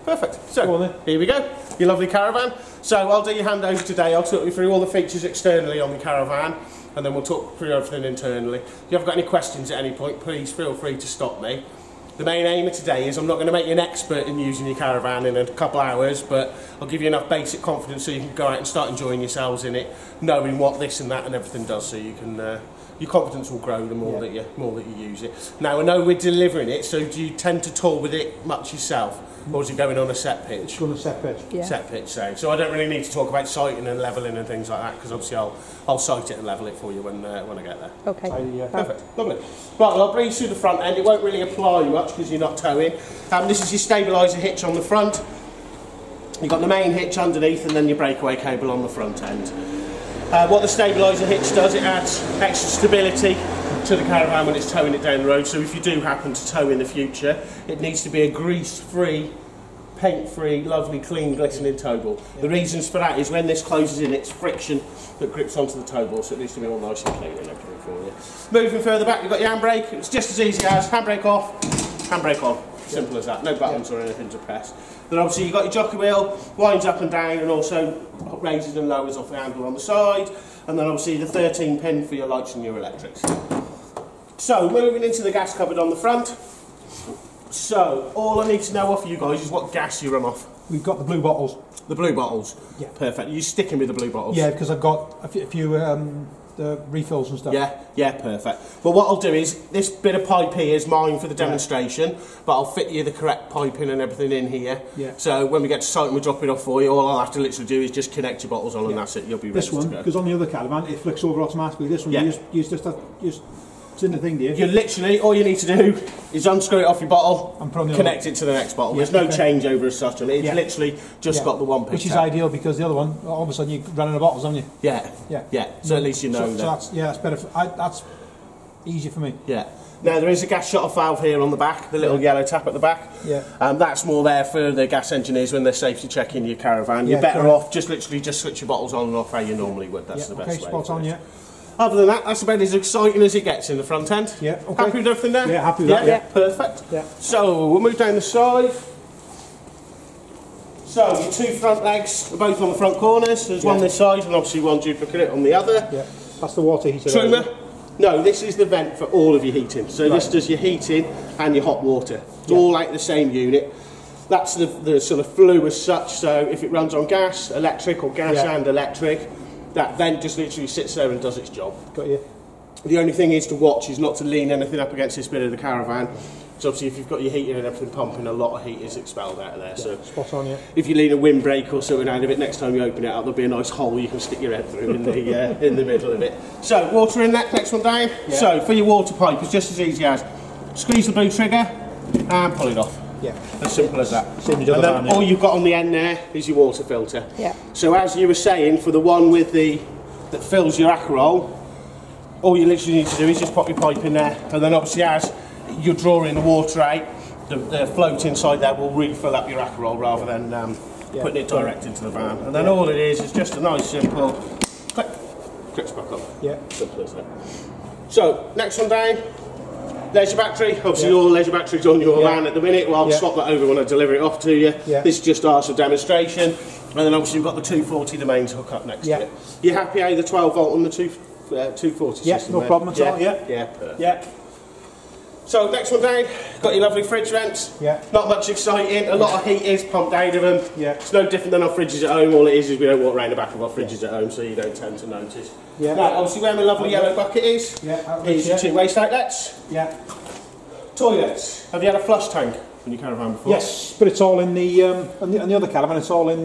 perfect. So, here we go, your lovely caravan. So I'll do your handover today. I'll talk you through all the features externally on the caravan, and then we'll talk through everything internally. If you have got any questions at any point, please feel free to stop me. The main aim of today is I'm not going to make you an expert in using your caravan in a couple hours, but I'll give you enough basic confidence so you can go out and start enjoying yourselves in it, knowing what this and that and everything does, so you can your confidence will grow the more that you use it. Now I know we're delivering it, so do you tend to tour with it much yourself, or is it going on a set pitch? It's on a set pitch. Yeah. Set pitch, so I don't really need to talk about sighting and levelling and things like that, because obviously I'll sight it and level it for you when I get there. Okay. Perfect, lovely. Right, well, I'll bring you through the front end. It won't really apply much because you're not towing. This is your stabiliser hitch on the front. You've got the main hitch underneath and then your breakaway cable on the front end. What the stabiliser hitch does, it adds extra stability to the caravan when it's towing it down the road. So if you do happen to tow in the future, it needs to be a grease-free, paint-free, lovely, clean, glistening tow ball. The reasons for that is when this closes in, it's friction that grips onto the tow ball, so it needs to be all nice and clean and everything for you. Moving further back, you've got your handbrake. It's just as easy as handbrake off, handbrake on. Simple as that. No buttons or anything to press. Then obviously you've got your jockey wheel, winds up and down, and also raises and lowers off the handle on the side. And then obviously the 13 pin for your lights and your electrics. So moving into the gas cupboard on the front. So all I need to know off you guys is what gas you run off. We've got the blue bottles. The blue bottles? Yeah. Perfect. Are you sticking with the blue bottles? Yeah, because I've got a few the refills and stuff. Yeah, perfect. But what I'll do is, this bit of pipe here is mine for the demonstration, but I'll fit you the correct piping and everything in here. Yeah. So when we get to site and we drop it off for you, all I'll have to literally do is just connect your bottles on and that's it, you'll be ready to go. This one, because on the other caravan it flicks over automatically. This one, you just it's in the thing, do you? You literally, all you need to do is unscrew it off your bottle, and connect it to the next bottle. There's no changeover as such on it. It's literally just got the one pin. Which is ideal, because the other one, all of a sudden you're running out of bottles, haven't you? Yeah. So at least you know that. So that's better. That's easier for me. Yeah. Now there is a gas shut-off valve here on the back, the little yellow tap at the back. Yeah. That's more there for the gas engineers when they're safety checking your caravan. You're better off just literally just switch your bottles on and off how you normally would. That's the best way. Spot on, Other than that, that's about as exciting as it gets in the front end. Yeah, okay. Happy with everything there? Yeah, happy with that. Yeah, perfect. Yeah. So we'll move down the side. So your two front legs are both on the front corners. There's one this side and obviously one duplicate on the other. Yeah, that's the water heater. Truma? No, this is the vent for all of your heating. So this does your heating and your hot water. It's all out the same unit. That's the sort of flue as such. So if it runs on gas, electric, or gas and electric, that vent just literally sits there and does its job. Got you. The only thing is to watch is not to lean anything up against this bit of the caravan. So obviously if you've got your heating and everything pumping, a lot of heat is expelled out of there. So spot on, if you lean a windbreak or something out of it, next time you open it up, there'll be a nice hole you can stick your head through in the middle of it. So water inlet, next one down. So for your water pipe, it's just as easy as squeeze the blue trigger and pull it off. Yeah. As simple as that. And then all you've got on the end there is your water filter. Yeah. So as you were saying, for the one with that fills your Akerol, all you literally need to do is just pop your pipe in there, and then obviously as you're drawing the water out, the float inside there will refill up your Akerol rather than putting it direct into the van. And then all it is just a nice simple click, clicks back up. Yeah. Simple as that. So next one down. There's your battery. Obviously your leisure battery's on your van at the minute. Well, I'll swap that over when I deliver it off to you. This is just ours for demonstration. And then obviously you've got the 240 the mains hook up next to it. You happy how the 12 volt and the 240 system? No problem at all. Yeah, perfect. So next one down, got your lovely fridge vents. Not much exciting, a lot of heat is pumped out of them. It's no different than our fridges at home. All it is we don't walk around the back of our fridges at home, so you don't tend to notice. Now obviously where my lovely yellow bucket is, here's your two waste outlets. Toilets. Have you had a flush tank in your caravan before? Yes, but it's all in the on the other caravan. It's all in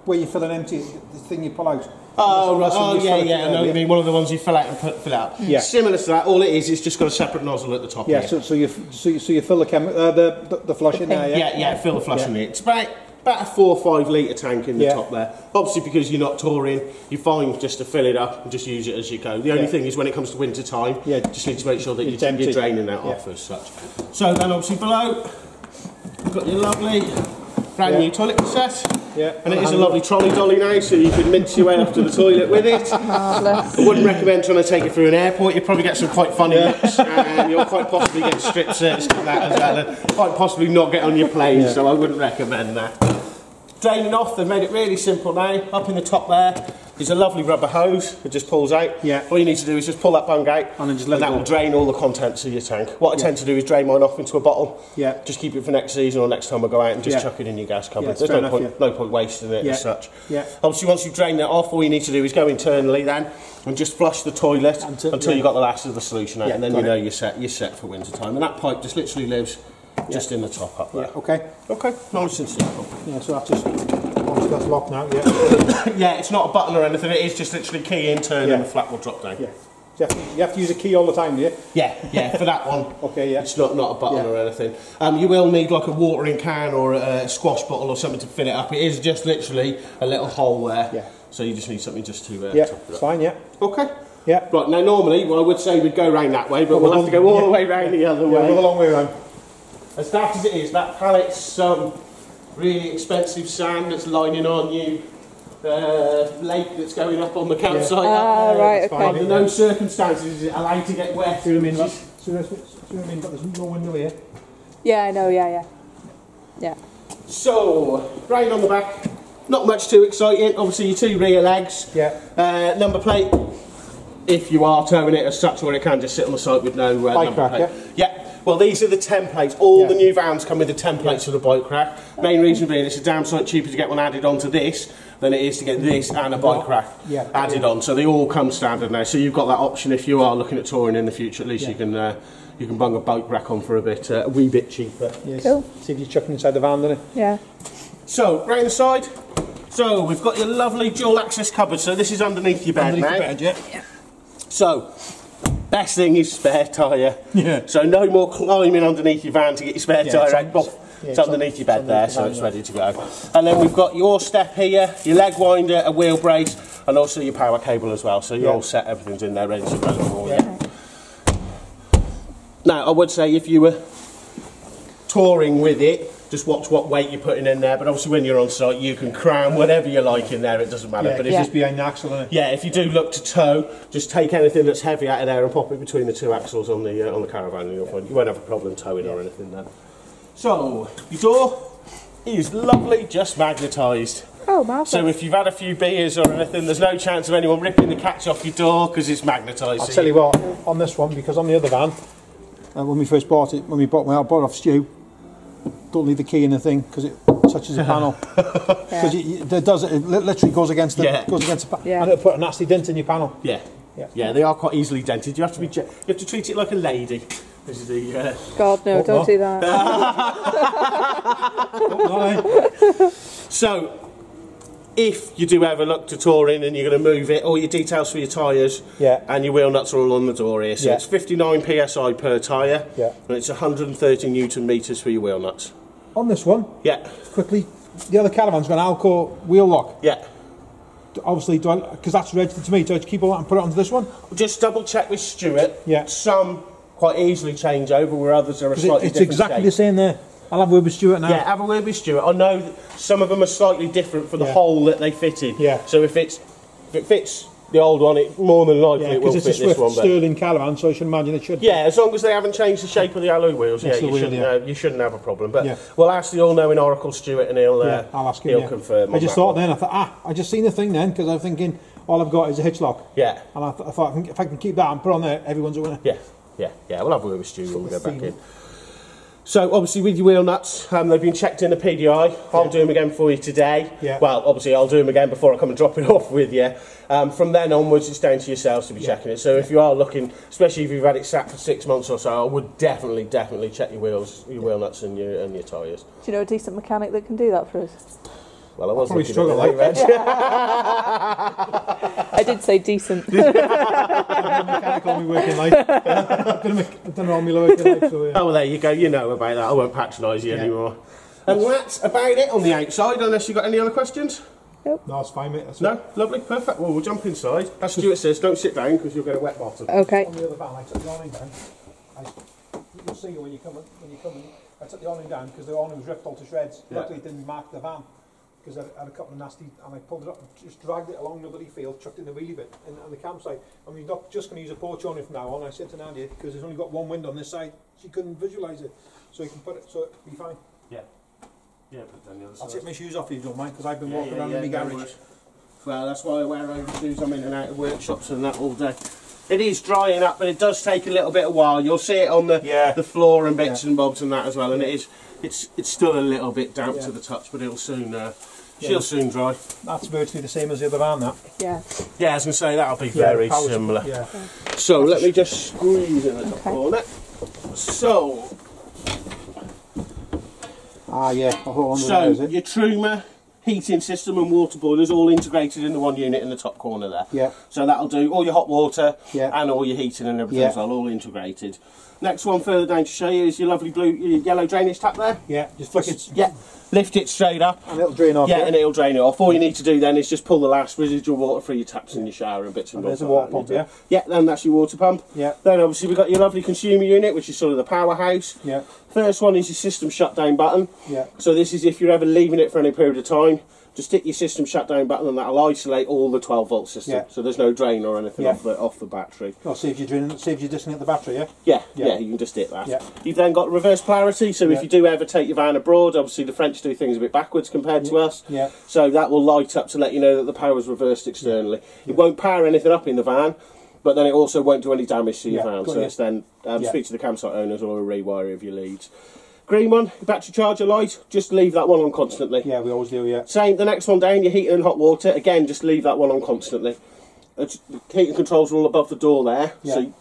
where you fill an empty the thing you pull out. Oh, right. I know what you mean. One of the ones you fill out and fill out. Similar to that. All it is, it's just got a separate nozzle at the top. So you fill the flush in there. Fill the flush in there. It's about a 4 or 5 litre tank in the top there. Obviously, because you're not touring, you're fine just to fill it up and just use it as you go. The only thing is when it comes to winter time, just need to make sure that you're draining that off as such. So then, obviously below, you've got your lovely brand new toilet cassette. Yeah. And it is a lovely trolley dolly now, so you can mince your way up to the toilet with it. Marvellous. I wouldn't recommend trying to take it through an airport. You'll probably get some quite funny looks, and you'll quite possibly get strip searched for that as well, and quite possibly not get on your plane, so I wouldn't recommend that. Draining off, they've made it really simple now. Up in the top there is a lovely rubber hose that just pulls out. Yeah. All you need to do is just pull that bung out, And then just let it that go. will drain all the contents of your tank. What I tend to do is drain mine off into a bottle. Yeah. Just keep it for next season or next time I go out and just Yeah. chuck it in your gas cupboard. Yeah, There's fair no enough, point, no point wasting it Yeah. as such. Yeah. Obviously, once you've drained that off, all you need to do is go internally then and just flush the toilet Until- until yeah. you've got the last of the solution out, Yeah, and then got you know it. you're set for winter time. And that pipe just literally lives just in the top up there. Yeah, okay. Okay, nice and simple. Yeah, so that's just, obviously that's locked now, yeah. Yeah, it's not a button or anything, it is just literally key in, turn, Yeah. and the flap will drop down. Yeah. So you have to use a key all the time, do you? Yeah, for that one. Okay, yeah. It's not a button Yeah. or anything. You will need like a watering can or a squash bottle or something to fill it up. It is just literally a little hole there. Yeah. So you just need something just to Yeah, top it it's up. fine, yeah. Okay. Yeah. Right, now normally, well, I would say we'd go round that way, but we'll have to go all the way round the other Yeah, way. go a long way around. As daft as it is, that pallet's some really expensive sand that's lining our new lake that's going up on the campsite. Ah, right, That's fine. okay. Under no circumstances is it allowed to get wet. See what I mean? See what I mean? But there's no window here. Yeah, I know, yeah. So, rain on the back, not much too exciting. Obviously, your two rear legs. Yeah. Number plate, if you are towing it as such, or it can just sit on the side with no Bike number rack, plate. Yeah. Well, these are the templates. All Yeah. the new vans come with the templates for the bike rack. Main reason being it's a damn sight cheaper to get one added onto this than it is to get this and a bike rack added on. So they all come standard now. So you've got that option if you are looking at touring in the future. At least you can bung a bike rack on for a wee bit cheaper. Yes. Cool. See if you're chucking inside the van, doesn't it? Yeah. So, round the side. So, we've got your lovely dual access cupboard. So, this is underneath your bed now. Underneath the bed, yeah. So, best thing is spare tyre. Yeah. So, no more climbing underneath your van to get your spare Yeah, tyre it's out. on- Well, yeah, it's it's underneath on- your bed it's there, underneath so the it's van, ready to go. And then we've got your step here, your leg winder, a wheel brace, and also your power cable as well. So, you're Yeah. all set, everything's in there ready to go for you. Now, I would say if you were touring with it, just watch what weight you're putting in there, but obviously when you're on site you can cram whatever you like in there, it doesn't matter. Yeah, But it's if just behind the axle, isn't it? yeah, if you do look to tow, just take anything that's heavy out of there and pop it between the two axles on the caravan, and you'll find you won't have a problem towing or anything then. So, your door is lovely, just magnetised. Oh, marvellous. So if you've had a few beers or anything, there's no chance of anyone ripping the catch off your door because it's magnetised. I'll So tell you what, on this one, because on the other van, when we first bought it, when we bought it off Stu, don't leave the key in the thing because it touches the panel. Because it literally goes against the panel, Yeah. and it'll put a nasty dent in your panel. Yeah. Yeah. Yeah, they are quite easily dented. You have to be. You have to treat it like a lady. This is the. God, no, don't do that. So, if you do ever look to tour in and you're going to move it, all your details for your tyres and your wheel nuts are all on the door here. So it's 59 psi per tyre, and it's 130 newton metres for your wheel nuts. On this one, Yeah. quickly, the other caravan's got an Alco wheel lock. Yeah. Obviously, because that's registered to me, do I keep all that and put it onto this one? Just double check with Stuart. Yeah. Some quite easily change over, where others are a slightly It's different exactly shape. the same there. I'll have a word with Stuart now. Yeah, have a word with Stuart. I know that some of them are slightly different for the hole that they fit in. Yeah. So if it fits the old one, it more than likely it will because fit it's a this Swift one. But Sterling caravan, so I should imagine it should. yeah, as long as they haven't changed the shape of the alloy wheels, Yes, you they will, shouldn't. You shouldn't have a problem. But Yeah. we'll ask the all-knowing Oracle Stuart, and he'll I'll ask him. he'll Yeah. confirm. I just thought then. then, I thought, I just seen the thing then, because I'm thinking all I've got is a hitch lock. Yeah. And I thought if I can keep that and put on there, everyone's a winner. Yeah. We'll have a word with Stu when we go back in. So obviously with your wheel nuts, they've been checked in the PDI. I'll do them again for you today. Yeah. Well, obviously I'll do them again before I come and drop it off with you. From then onwards, it's down to yourselves to be checking it. So if you are looking, especially if you've had it sat for 6 months or so, I would definitely check your wheels, your wheel nuts, and your tyres. Do you know a decent mechanic that can do that for us? Well, I was Probably looking struggle at like it, Reg. I did say decent. Mechanic on me working late. I've done it on me working late, so yeah. Oh, well, there you go. You know about that. I won't patronise you anymore. And that's about it on the outside, unless you've got any other questions? No, it's fine, mate. That's No? Lovely, perfect. Well, we'll jump inside. As Stuart says, don't sit down because you'll get a wet bottom. Okay. On the other van, I took the awning down. You'll see when you come in, I took the awning down because the awning was ripped all to shreds. Yeah. Luckily, it didn't mark the van. because I had a couple of nasty, and I pulled it up and just dragged it along the bloody field, chucked it in the wheelie bit on the campsite. And we're not just going to use a porch on it from now on. I said to Nadia, because it's only got one window on this side, she couldn't visualise it, so you can put it, so it'll be fine. Yeah. Yeah, but then the other I'll side. take my shoes off if you don't mind, because I've been walking around in my garage. worries. Well, that's why I wear overshoes. I'm in and out of workshops and that all day. It is drying up, but it does take a little bit of while. You'll see it on the floor and bits and bobs and that as well. And it's still a little bit damp to the touch, but it'll soon she'll soon dry. That's virtually the same as the other van, that. Yeah. Yeah, I was going to say that'll be very similar. Yeah. So let me just squeeze in the top corner. So. Ah, yeah. Hold on there, is it? Your Truma heating system and water boilers all integrated in the one unit in the top corner there. Yeah. So that'll do all your hot water Yeah. and all your heating and everything as well, all integrated. Next one further down to show you is your lovely your yellow drainage tap there. Yeah, just flick it. Yeah. Lift it straight up. And it'll drain off. Yeah, and it'll drain it off. All you need to do then is just pull the last residual water through your taps in your shower and bits and bobs. There's a water pump, yeah? Yeah, then that's your water pump. Yeah. Then obviously we've got your lovely consumer unit, which is sort of the powerhouse. Yeah. First one is your system shutdown button. Yeah. So this is if you're ever leaving it for any period of time, just hit your system shutdown button and that'll isolate all the 12 volt system. Yeah. So there's no drain or anything off the battery. Oh, saves you disconnect the battery, yeah? Yeah, you can just hit that. Yeah. You've then got reverse polarity, so if you do ever take your van abroad, obviously the French do things a bit backwards compared to us. Yeah. So that will light up to let you know that the power is reversed externally. It won't power anything up in the van, but then it also won't do any damage to your van. So it's then speak to the campsite owners or a rewire of your leads. Green one, your battery charger light, just leave that one on constantly. Yeah, we always do, yeah. Same, the next one down, your heating and hot water, again, just leave that one on constantly. The heating controls are all above the door there, so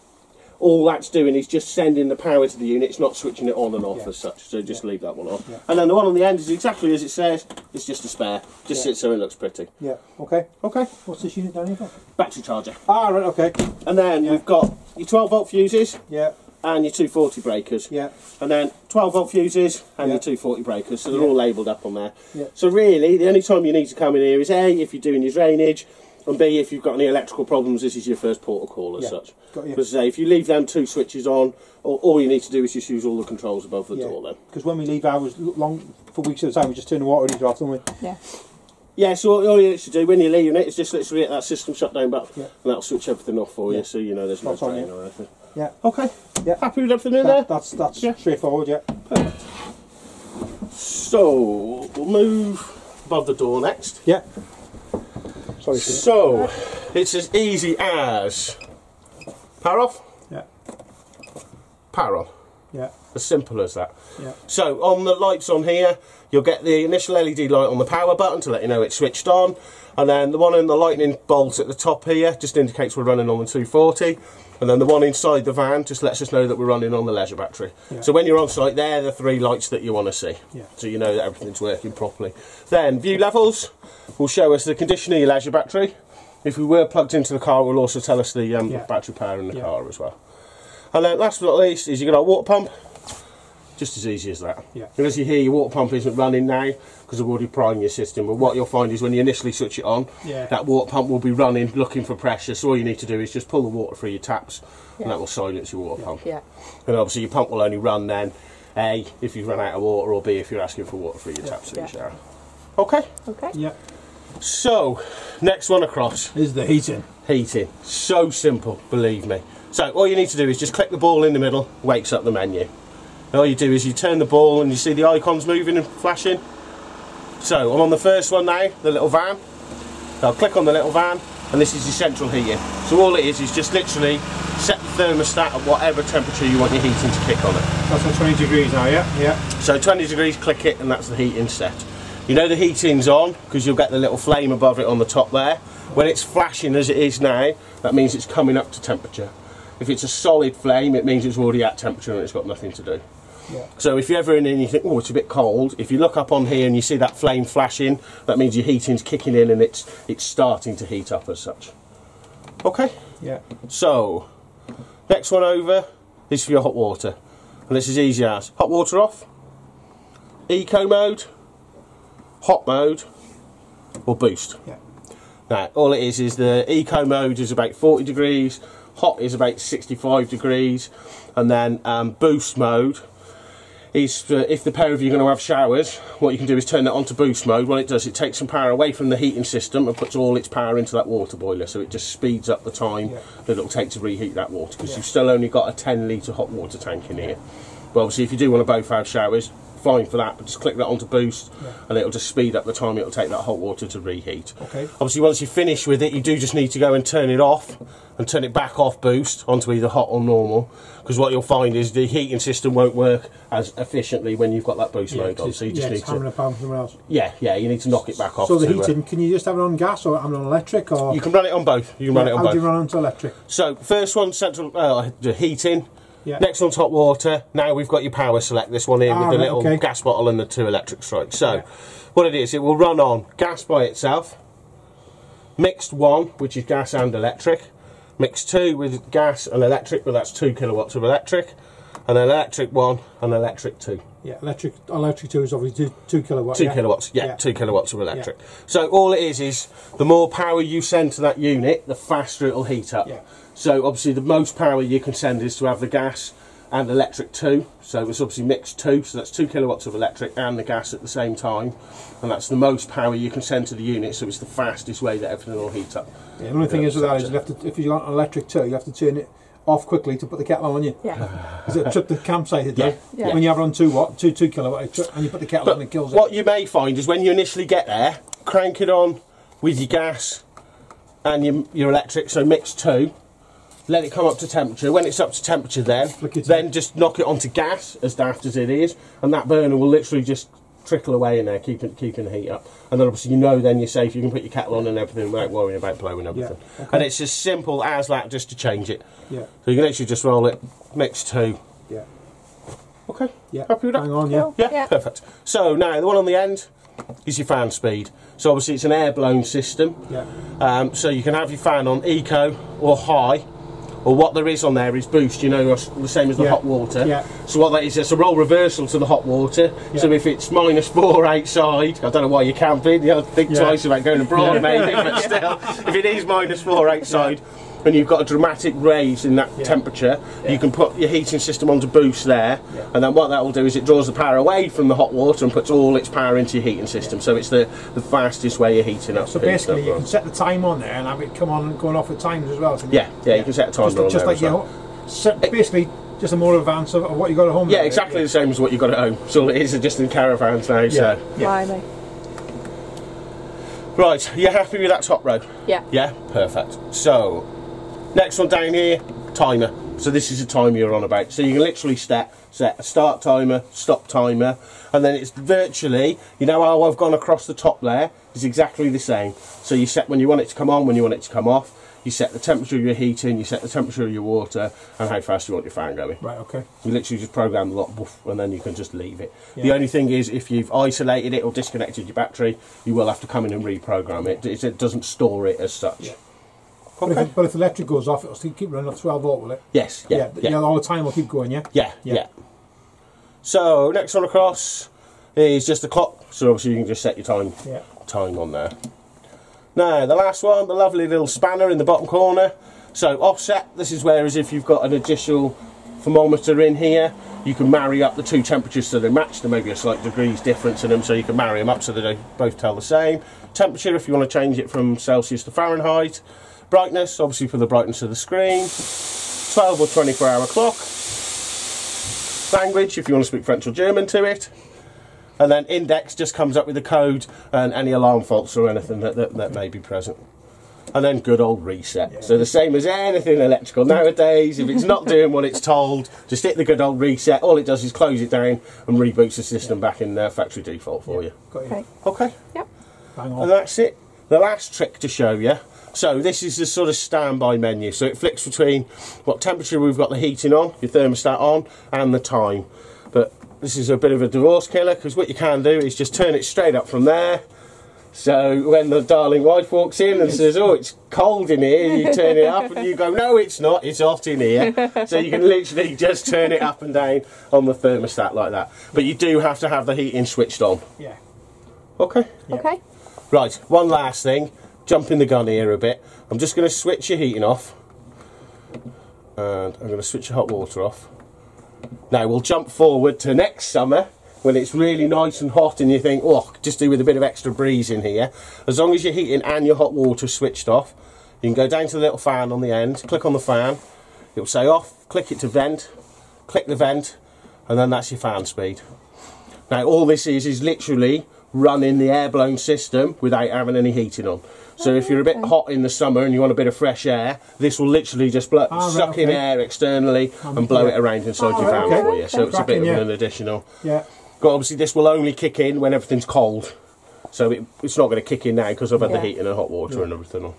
all that's doing is just sending the power to the unit, it's not switching it on and off as such, so just leave that one on. Yeah. And then the one on the end is exactly as it says, it's just a spare, just sits so it looks pretty. Yeah, okay. Okay. What's this unit down here for? Battery charger. Ah, right, okay. And then we've got your 12 volt fuses. Yeah. And your 240 breakers. Yeah. And then 12 volt fuses and Yeah. your 240 breakers, so they're all labelled up on there. Yeah. So really, the only time you need to come in here is A, if you're doing your drainage, and B, if you've got any electrical problems, this is your first port of call as such. Got you. Because if you leave them two switches on, all you need to do is just use all the controls above the door then. Because when we leave ours for weeks at a time, we just turn the water heater off, don't we? Yeah. Yeah, so all you need to do when you're leaving it is just literally hit that system shutdown button, and that'll switch everything off for you, so you know there's no drain or anything. Yeah. Okay. Yeah. Happy with everything in there? That's straightforward, yeah. Perfect. So we'll move above the door next. Yeah. Sorry. So it's as easy as power off, Yeah. power on. Yeah. As simple as that. Yeah. So on the lights on here, you'll get the initial LED light on the power button to let you know it's switched on, and then the one in the lightning bolt at the top here just indicates we're running on the 240, and then the one inside the van just lets us know that we're running on the leisure battery. Yeah. So when you're on site, they're the three lights that you want to see. Yeah. So you know that everything's working properly. Then view levels will show us the condition of your leisure battery. If we were plugged into the car, it will also tell us the battery power in the car as well. And then last but not least is you've got our water pump. Just as easy as that. Yeah. And as you hear, your water pump isn't running now because I've already primed your system, but what you'll find is when you initially switch it on, that water pump will be running, looking for pressure, so all you need to do is just pull the water through your taps, and that will silence your water pump. Yeah. And obviously your pump will only run then, A, if you've run out of water, or B, if you're asking for water through your taps in your shower. Okay? Okay. Yeah. So, next one across. Is the heating. Heating. So simple, believe me. So all you need to do is just click the ball in the middle, wakes up the menu. And all you do is you turn the ball and you see the icons moving and flashing. So I'm on the first one now, the little van. I'll click on the little van and this is your central heating. So all it is just literally set the thermostat at whatever temperature you want your heating to kick on it. That's on 20 degrees now, yeah? Yeah. So 20 degrees, click it, and that's the heating set. You know the heating's on because you'll get the little flame above it on the top there. When it's flashing as it is now, that means it's coming up to temperature. If it's a solid flame, it means it's already at temperature and it's got nothing to do. Yeah. So if you're ever in and you think, oh, it's a bit cold, if you look up on here and you see that flame flashing, that means your heating's kicking in and it's starting to heat up as such. Okay? Yeah. So, next one over is for your hot water. And this is easy as hot water off, eco mode, hot mode, or boost. Yeah. Now, all it is the eco mode is about 40 degrees, hot is about 65 degrees, and then boost mode is if the pair of you are going to have showers, what you can do is turn that on to boost mode. What it does, it takes some power away from the heating system and puts all its power into that water boiler, so it just speeds up the time that it'll take to reheat that water, because you've still only got a 10 litre hot water tank in here. But obviously if you do want to both have showers, fine for that, but just click that onto boost and it'll just speed up the time it'll take that hot water to reheat. Okay. Obviously once you finish with it, you do just need to go and turn it off and turn it back off boost onto either hot or normal, because what you'll find is the heating system won't work as efficiently when you've got that boost mode on, so you just need to hammering a pound somewhere else. yeah, you need to knock it back off. So the heating, can you just have it on gas or have it on electric, or you can run it on both. You can run it on how both. do you run it onto electric? So first one, central the heating. Yeah. Next one's hot water. Now we've got your power select, this one here with the little gas bottle and the 2 electric strikes. So what it is, it will run on gas by itself, mixed 1, which is gas and electric, mixed 2 with gas and electric, but that's 2 kilowatts of electric, and an electric 1 and electric 2. Yeah, electric 2 is obviously 2 kilowatts. 2 kilowatts, 2 kilowatts of electric. So all it is the more power you send to that unit, the faster it'll heat up. Yeah. So obviously the most power you can send is to have the gas and electric 2. So it's obviously mixed 2, so that's 2 kilowatts of electric and the gas at the same time. And that's the most power you can send to the unit, so it's the fastest way that everything will heat up. Yeah, the only thing is with that is you have to, if you want an electric 2, you have to turn it off quickly to put the kettle on you. Yeah. Is it trip the campsite? It Yeah. When you have it on 2 kilowatt and you put the kettle on, it kills it. What you may find is when you initially get there, crank it on with your gas and your electric, so mix 2. Let it come up to temperature. When it's up to temperature then just knock it onto gas, as daft as it is, and that burner will literally just trickle away in there, keeping the heat up. And then obviously then you're safe, you can put your kettle on and everything without worrying about blowing everything. Yeah. Okay. And it's as simple as that, just to change it. Yeah. So you can actually just roll it, mix 2. Yeah. Okay, Yeah. happy with that? Hang on, Cool. Yeah, Yeah. perfect. So now the one on the end is your fan speed. So obviously it's an air blown system. Yeah. So you can have your fan on eco or high, or what there is on there is boost, you know, the same as the hot water. Yeah. So what that is, it's a role reversal to the hot water. Yeah. So if it's -4 outside, I don't know why you're camping, you know, think twice about going abroad maybe, but still, if it is -4 outside, and you've got a dramatic raise in that temperature, you can put your heating system onto boost there, and then what that will do is it draws the power away from the hot water and puts all its power into your heating system, so it's the fastest way of heating up. So basically you can set the time on there and have it come on and going off at times as well. Yeah, you can set a timer on just there like as well. basically just a more advance of what you got at home. Yeah, exactly the same as what you've got at home. So it is just in caravans now. So Blimey. right, you happy with that top row? Yeah. Yeah, perfect. So next one down here, timer. So this is a timer you're on about. So you can literally set a start timer, stop timer, and then it's virtually, you know how I've gone across the top there, is exactly the same. So you set when you want it to come on, when you want it to come off. You set the temperature of your heating, you set the temperature of your water, and how fast you want your fan going. Right, okay. You literally just program the lot, and then you can just leave it. Yeah. The only thing is, if you've isolated it or disconnected your battery, you will have to come in and reprogram it. It doesn't store it as such. Yeah. Okay. But if the electric goes off, it'll still keep running off 12 volt, will it? Yes, yeah. All the time will keep going, yeah? Yeah. So next one across is just the clock. So obviously you can just set your time on there. Now the last one, the lovely little spanner in the bottom corner. So offset. This is where, as if you've got an additional thermometer in here, you can marry up the 2 temperatures so they match. There may be a slight degrees difference in them, so you can marry them up so they both tell the same. Temperature, if you want to change it from Celsius to Fahrenheit. Brightness, obviously for the brightness of the screen. 12 or 24 hour clock. Language, if you want to speak French or German to it. And then index just comes up with the code and any alarm faults or anything that may be present. And then good old reset. Yeah. So the same as anything electrical nowadays, if it's not doing what it's told, just hit the good old reset. All it does is close it down and reboots the system back in factory default for you. Got you. Okay. Okay. Yep. Bang on. And that's it. The last trick to show you. So this is the sort of standby menu. So it flicks between what temperature we've got the heating on, your thermostat on, and the time. But this is a bit of a divorce killer, because what you can do is just turn it straight up from there. So when the darling wife walks in and says, oh, it's cold in here, you turn it up and you go, no, it's not, it's hot in here. So you can literally just turn it up and down on the thermostat like that. But you do have to have the heating switched on. Yeah. Okay. Yeah. Okay. Right, one last thing. Jumping the gun here a bit. I'm just going to switch your heating off. And I'm going to switch your hot water off. Now we'll jump forward to next summer when it's really nice and hot and you think, oh, just do with a bit of extra breeze in here. As long as your heating and your hot water switched off, you can go down to the little fan on the end, click on the fan, it will say off, click it to vent, click the vent, and then that's your fan speed. Now all this is literally running the air blown system without having any heating on. So if you're a bit hot in the summer and you want a bit of fresh air, this will literally just suck in air externally and blow it around inside your van for you. So it's a bit of an additional. Yeah. But obviously this will only kick in when everything's cold. So it's not going to kick in now because I've had the heating and hot water and everything on.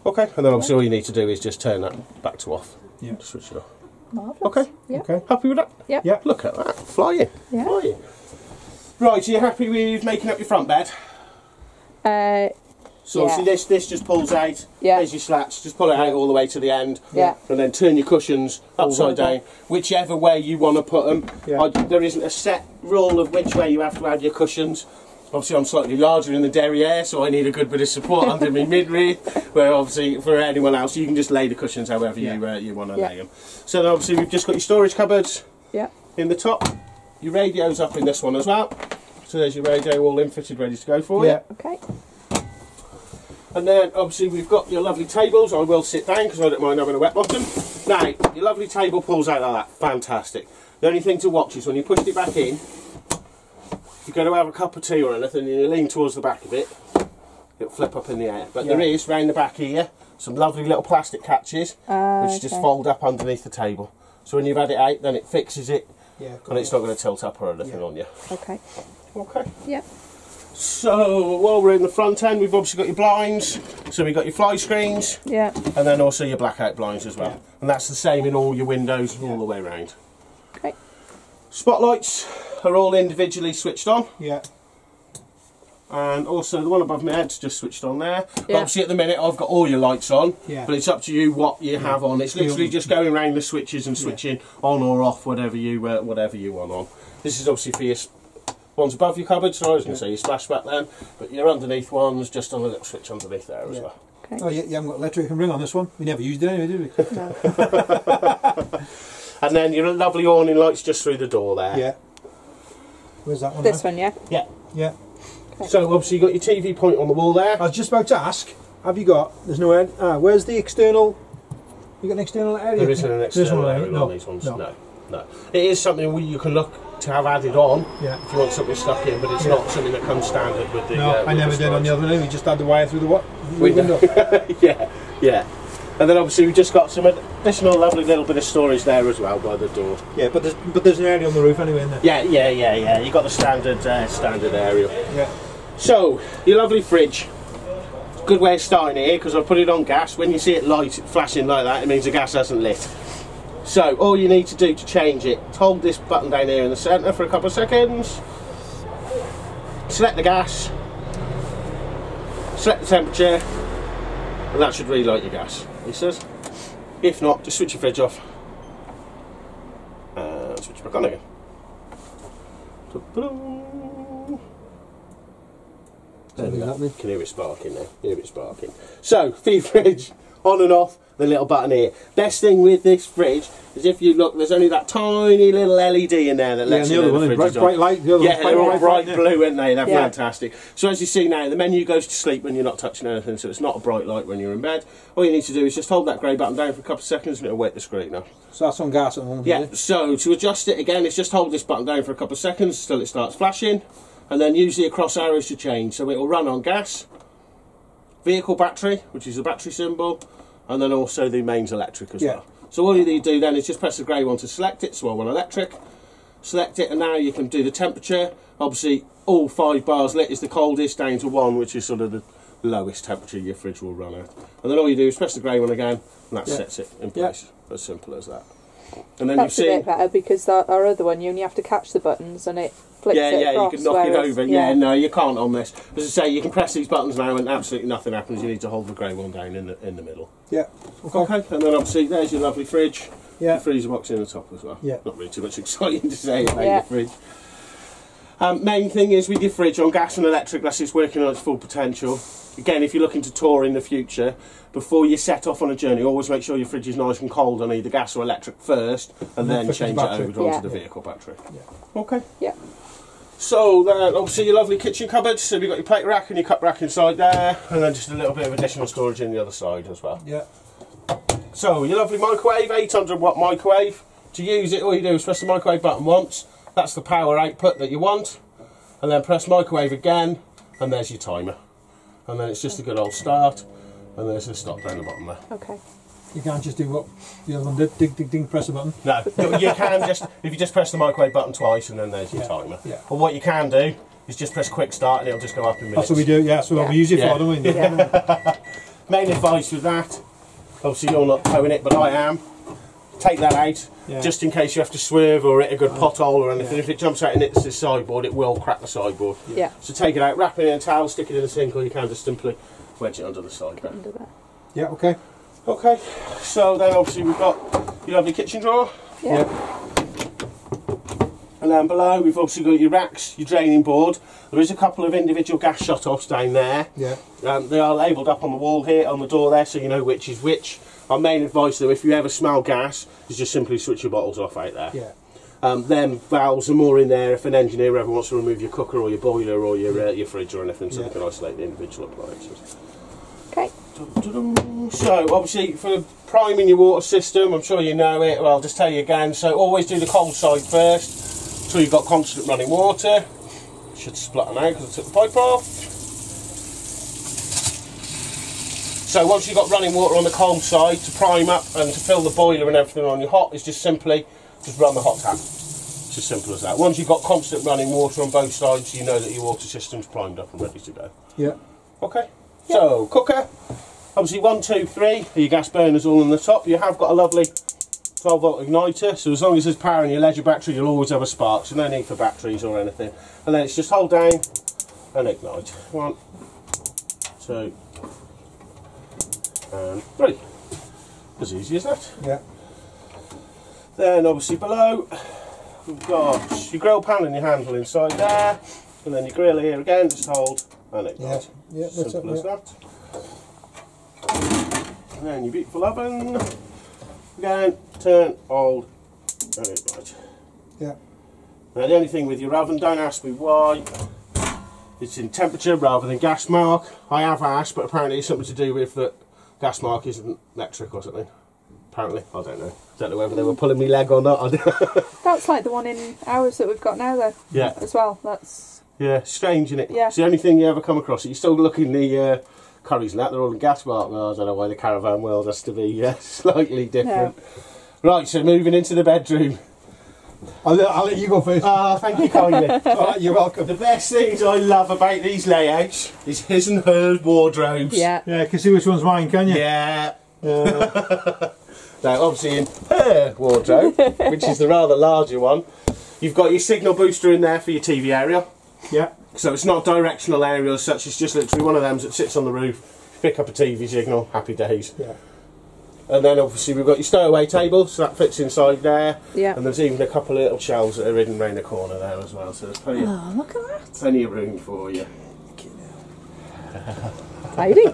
Okay, and then obviously all you need to do is just turn that back to off. Yeah. Just switch it off. Marvellous. Okay. Yeah. Okay. Happy with that? Yep. Yeah. Look at that, flying. Yeah. Flying. Right, so you're happy with making up your front bed? So Yeah. obviously this just pulls out. Yeah. There's your slats. Just pull it out all the way to the end. Yeah. And then turn your cushions upside down, whichever way you want to put them. Yeah. There isn't a set rule of which way you have to have your cushions. Obviously I'm slightly larger in the derriere, so I need a good bit of support under my mid-rear, where obviously for anyone else you can just lay the cushions however you want to lay them. So then obviously we've just got your storage cupboards in the top. Your radio's up in this one as well. So there's your radio all in-fitted, ready to go for you. Okay. And then obviously we've got your lovely tables. I will sit down because I don't mind having a wet bottom. Now, your lovely table pulls out like that. Fantastic. The only thing to watch is when you push it back in, if you're going to have a cup of tea or anything and you lean towards the back of it, it'll flip up in the air. But there is, round the back here, some lovely little plastic catches which just fold up underneath the table. So when you've had it out, then it fixes it and it's not going to tilt up or anything on you. Okay. Okay. Yep. So while we're in the front end, we've obviously got your blinds. So we've got your fly screens. Yeah. And then also your blackout blinds as well. And that's the same in all your windows all the way around. Okay. Spotlights are all individually switched on. Yeah. And also the one above my head's just switched on there. But Yeah. obviously at the minute I've got all your lights on. Yeah. But it's up to you what you have on. It's literally just going around the switches and switching on or off whatever you want on. This is obviously for your ones above your cupboard, so I was going to say your splashback then, but your underneath ones just on a little switch underneath there as well. Okay. Oh, you haven't got electric and ring on this one. We never used it anyway, did we? No. And then your lovely awning lights just through the door there. Yeah. Where's that one? This now? one, yeah. Yeah. So obviously you've got your TV point on the wall there. I was just about to ask, have you got, there's no end, where's the external, you got an external area? There isn't an external area on these ones. No. It is something you can look to have added on if you want something stuck in, but it's not something that comes standard with the. No, I never did on the other one. We just had the wire through the window. yeah. And then obviously we've just got some additional lovely little bit of storage there as well by the door. Yeah, but there's an area on the roof anyway, isn't there? Yeah. You got the standard aerial. Yeah. So your lovely fridge. Good way of starting here because I put it on gas. When you see it flashing like that, it means the gas hasn't lit. So all you need to do to change it is hold this button down here in the centre for a couple of seconds. Select the gas. Select the temperature. And that should relight your gas, he says. If not, just switch your fridge off. And switch it back on again. There we go. You can hear it sparking now. So, for your fridge, on and off, the little button here. Best thing with this fridge is if you look, there's only that tiny little LED in there that lets you know the fridge is on. Bright light. The other one's They're all bright blue, aren't they? They're Yeah. fantastic. So as you see now, the menu goes to sleep when you're not touching anything, so it's not a bright light when you're in bed. All you need to do is just hold that grey button down for a couple of seconds and it'll wake the screen up. So that's on gas at the moment. Yeah, so to adjust it again, it's just hold this button down for a couple of seconds till it starts flashing, and then use the cross arrows to change. So it will run on gas, vehicle battery, which is the battery symbol, and then also the mains electric as well. So all you need to do then is just press the grey one to select it, so I want electric, select it, and now you can do the temperature. Obviously all 5 bars lit is the coldest, down to 1, which is sort of the lowest temperature your fridge will run at. And then all you do is press the grey one again, and that sets it in place. As simple as that. And then That's you a see, bit better because our other one, you only have to catch the buttons and it flips it you across. can knock it whereas- over. Yeah, no, you can't on this. As I say, you can press these buttons now and absolutely nothing happens. You need to hold the grey one down in the middle. Yeah. Okay, and then obviously there's your lovely fridge. Yeah. Your freezer box in the top as well. Yeah. Not really too much exciting to say about Yeah. your fridge. Main thing is with your fridge on gas and electric, that's it's working on its full potential. Again, if you're looking to tour in the future, before you set off on a journey, always make sure your fridge is nice and cold on either gas or electric first, and then change it over onto the vehicle battery. Yeah. Okay. Yeah. So then, obviously your lovely kitchen cupboard. So you've got your plate rack and your cup rack inside there, and then just a little bit of additional storage in the other side as well. Yeah. So your lovely microwave, 800 watt microwave. To use it, all you do is press the microwave button once. That's the power output that you want, and then press microwave again, and there's your timer. And then it's just a good old start, and there's a stop down the bottom there. Okay. You can't just do what the other one did, ding, ding, ding, press a button. No, you can just, if you just press the microwave button twice, and then there's your timer. Yeah. Or what you can do is just press quick start, and it'll just go up in minutes. That's what we do, yeah, that's what we use it for, don't we? Yeah. Main advice with that, obviously you're not towing it, but I am. Take that out, just in case you have to swerve or hit a good pothole or anything. If it jumps out and hits the sideboard, it will crack the sideboard. Yeah. So take it out, wrap it in a towel, stick it in a sink, or you can just simply wedge it under the side there. Under there. Yeah, okay. Okay, so then obviously we've got your lovely kitchen drawer. Yeah. And then below we've obviously got your racks, your draining board. There is a couple of individual gas shut-offs down there. Yeah. They are labelled up on the wall here, on the door there, so you know which is which. Our main advice though, if you ever smell gas, is just simply switch your bottles off out there. Yeah. Them valves are more in there if an engineer ever wants to remove your cooker or your boiler or your fridge or anything, so they can isolate the individual appliances. Okay. So obviously for priming your water system, I'm sure you know it, well I'll just tell you again, so always do the cold side first, so you've got constant running water. Should splutter now because I took the pipe off. So once you've got running water on the cold side, to prime up and to fill the boiler and everything on your hot, is just simply just run the hot tap. It's as simple as that. Once you've got constant running water on both sides, you know that your water system's primed up and ready to go. Yeah. Okay. So cooker, obviously 1, 2, 3 are your gas burners all on the top. You have got a lovely 12 volt igniter, so as long as there's power in your leisure battery, you'll always have a spark, so no need for batteries or anything. And then it's just hold down and ignite. 1, 2, and 3. As easy as that. Yeah. Then obviously below we've got your grill pan and your handle inside there, and then your grill here again, just hold and ignite. Yeah, that's simple it, as that. And then your beautiful oven, again, turn, hold and ignite. Yeah. Now the only thing with your oven, don't ask me why, it's in temperature rather than gas mark. I have asked, but apparently it's something to do with that gas mark isn't electric or something. Apparently, I don't know. Don't know whether they were pulling me leg or not. That's like the one in ours that we've got now though. Yeah. As well. That's strange, isn't it? Yeah. It's the only thing you ever come across. You still look in the curries and that, they're all in gas mark. Well, I don't know why the caravan world has to be slightly different. Yeah. Right, so moving into the bedroom. I'll let you go first. Ah, thank you kindly. Alright, you're welcome. The best things I love about these layouts is his and her wardrobes. Yeah. Yeah, you can see which one's mine, can you? Yeah. Now, obviously in her wardrobe, which is the rather larger one, you've got your signal booster in there for your TV aerial. Yeah. So it's not directional aerial as such, it's just literally one of them that sits on the roof, pick up a TV signal, happy days. Yeah. And then obviously we've got your stowaway table, so that fits inside there. Yeah. And there's even a couple of little shelves that are hidden around the corner there as well, so there's plenty, look at that. plenty of room for you. Tidy.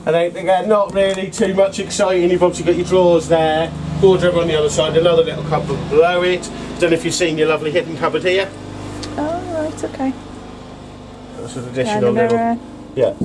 And then, again, not really too much exciting. You've obviously got your drawers there, wardrobe on the other side, another little cupboard below it. Don't know if you've seen your lovely hidden cupboard here. Oh, right, okay. That's an additional little. Yeah.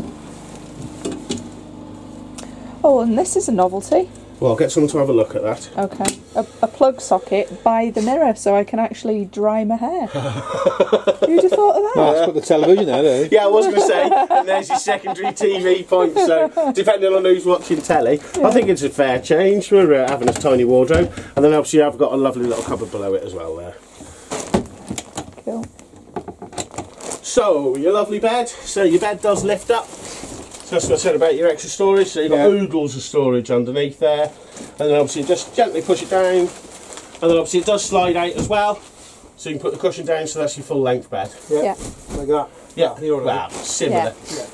Oh, and this is a novelty. Well, I'll get someone to have a look at that. Okay. A plug socket by the mirror so I can actually dry my hair. Who'd have thought of that? Well, that's put the television there, eh? Yeah, I was going to say, and there's your secondary TV point, so depending on who's watching telly, I think it's a fair change for having a tiny wardrobe. And then obviously I've got a lovely little cupboard below it as well there. Cool. So, your lovely bed. So your bed does lift up. So that's what I said about your extra storage. So you've got oodles of storage underneath there. And then obviously just gently push it down. And then obviously it does slide out as well. So you can put the cushion down, so that's your full length bed. Yeah. Like that. Yeah, Well, similar. Yeah.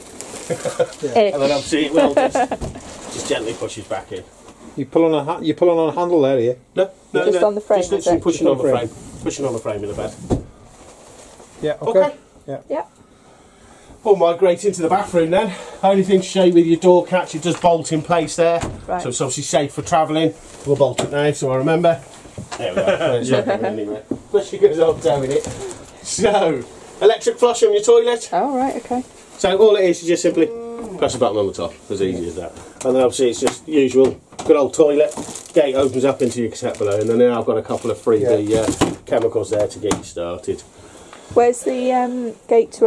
And then obviously it will just gently pushes back in. You pull on a handle there, yeah? No, Just on the frame, Just is literally it? pushing Just on the on frame. Pushing on the frame of the bed. Yeah, okay. Yeah. Yeah. We'll migrate into the bathroom then. Only thing to show you with your door catch, it does bolt in place there. Right. So it's obviously safe for travelling. We'll bolt it now so I remember. There we go. It's not going anywhere. Especially because I'm towing it. So, electric flush on your toilet. Oh, right, okay. So all it is just simply press a button on the top, as easy as that. And then obviously it's just usual, good old toilet. Gate opens up into your cassette below, and then now I've got a couple of freebie chemicals there to get you started. Where's the gate to open?